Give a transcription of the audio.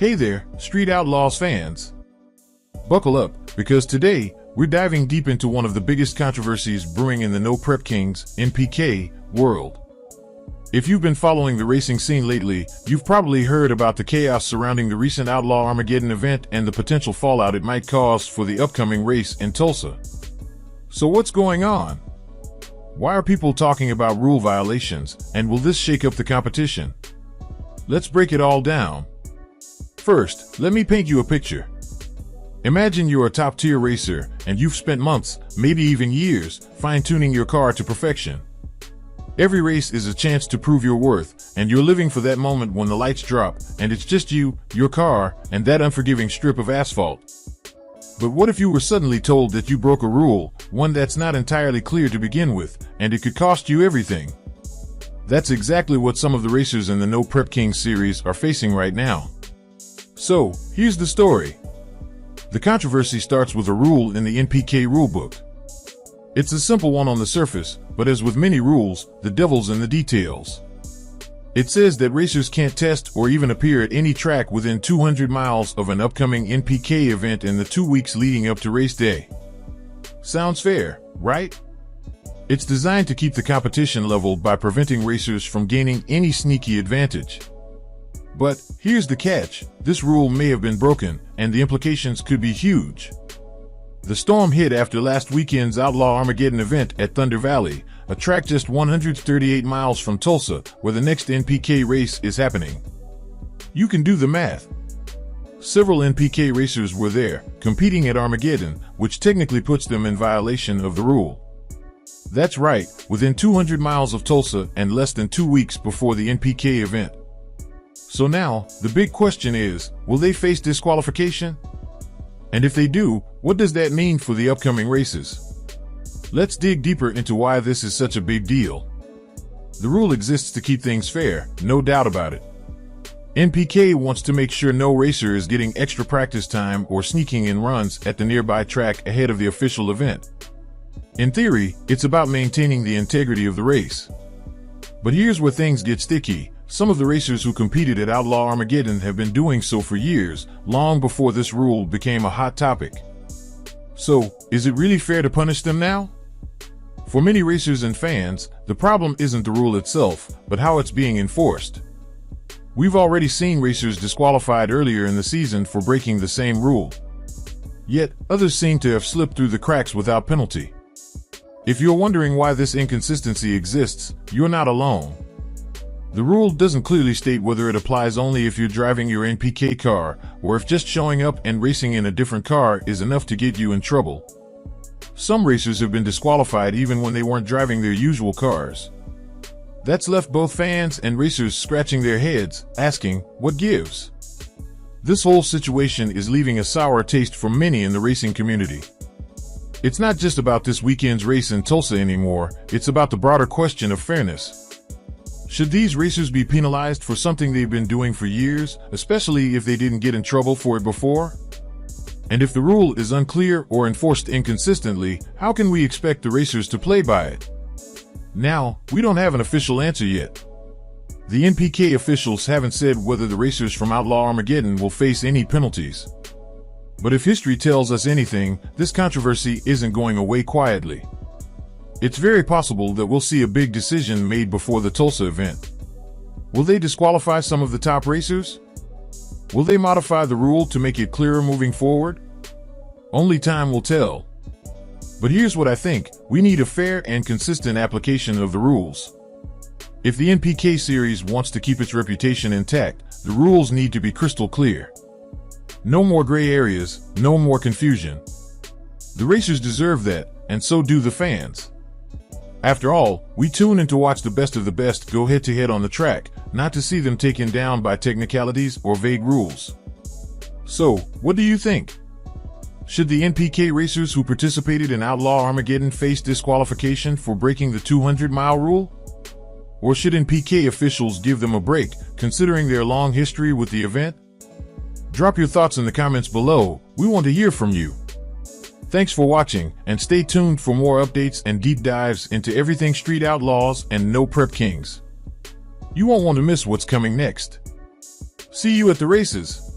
Hey there, Street Outlaws fans. Buckle up, because today, we're diving deep into one of the biggest controversies brewing in the No Prep Kings, NPK, world. If you've been following the racing scene lately, you've probably heard about the chaos surrounding the recent Outlaw Armageddon event and the potential fallout it might cause for the upcoming race in Tulsa. So what's going on? Why are people talking about rule violations, and will this shake up the competition? Let's break it all down. First, let me paint you a picture. Imagine you're a top-tier racer, and you've spent months, maybe even years, fine-tuning your car to perfection. Every race is a chance to prove your worth, and you're living for that moment when the lights drop, and it's just you, your car, and that unforgiving strip of asphalt. But what if you were suddenly told that you broke a rule, one that's not entirely clear to begin with, and it could cost you everything? That's exactly what some of the racers in the No Prep Kings series are facing right now. So, here's the story. The controversy starts with a rule in the NPK rulebook. It's a simple one on the surface, but as with many rules, the devil's in the details. It says that racers can't test or even appear at any track within 200 miles of an upcoming NPK event in the 2 weeks leading up to race day. Sounds fair, right? It's designed to keep the competition level by preventing racers from gaining any sneaky advantage. But here's the catch: this rule may have been broken, and the implications could be huge. The storm hit after last weekend's Outlaw Armageddon event at Thunder Valley, a track just 138 miles from Tulsa, where the next NPK race is happening. You can do the math. Several NPK racers were there, competing at Armageddon, which technically puts them in violation of the rule. That's right, within 200 miles of Tulsa and less than 2 weeks before the NPK event. So now, the big question is, will they face disqualification? And if they do, what does that mean for the upcoming races? Let's dig deeper into why this is such a big deal. The rule exists to keep things fair, no doubt about it. NPK wants to make sure no racer is getting extra practice time or sneaking in runs at the nearby track ahead of the official event. In theory, it's about maintaining the integrity of the race. But here's where things get sticky. Some of the racers who competed at Outlaw Armageddon have been doing so for years, long before this rule became a hot topic. So, is it really fair to punish them now? For many racers and fans, the problem isn't the rule itself, but how it's being enforced. We've already seen racers disqualified earlier in the season for breaking the same rule. Yet, others seem to have slipped through the cracks without penalty. If you're wondering why this inconsistency exists, you're not alone. The rule doesn't clearly state whether it applies only if you're driving your NPK car, or if just showing up and racing in a different car is enough to get you in trouble. Some racers have been disqualified even when they weren't driving their usual cars. That's left both fans and racers scratching their heads, asking, what gives? This whole situation is leaving a sour taste for many in the racing community. It's not just about this weekend's race in Tulsa anymore, it's about the broader question of fairness. Should these racers be penalized for something they've been doing for years, especially if they didn't get in trouble for it before? And if the rule is unclear or enforced inconsistently, how can we expect the racers to play by it? Now, we don't have an official answer yet. The NPK officials haven't said whether the racers from Outlaw Armageddon will face any penalties. But if history tells us anything, this controversy isn't going away quietly. It's very possible that we'll see a big decision made before the Tulsa event. Will they disqualify some of the top racers? Will they modify the rule to make it clearer moving forward? Only time will tell. But here's what I think: we need a fair and consistent application of the rules. If the NPK series wants to keep its reputation intact, the rules need to be crystal clear. No more gray areas, no more confusion. The racers deserve that, and so do the fans. After all, we tune in to watch the best of the best go head-to-head on the track, not to see them taken down by technicalities or vague rules. So, what do you think? Should the NPK racers who participated in Outlaw Armageddon face disqualification for breaking the 200-mile rule? Or should NPK officials give them a break, considering their long history with the event? Drop your thoughts in the comments below. We want to hear from you. Thanks for watching, and stay tuned for more updates and deep dives into everything Street Outlaws and No Prep Kings. You won't want to miss what's coming next. See you at the races.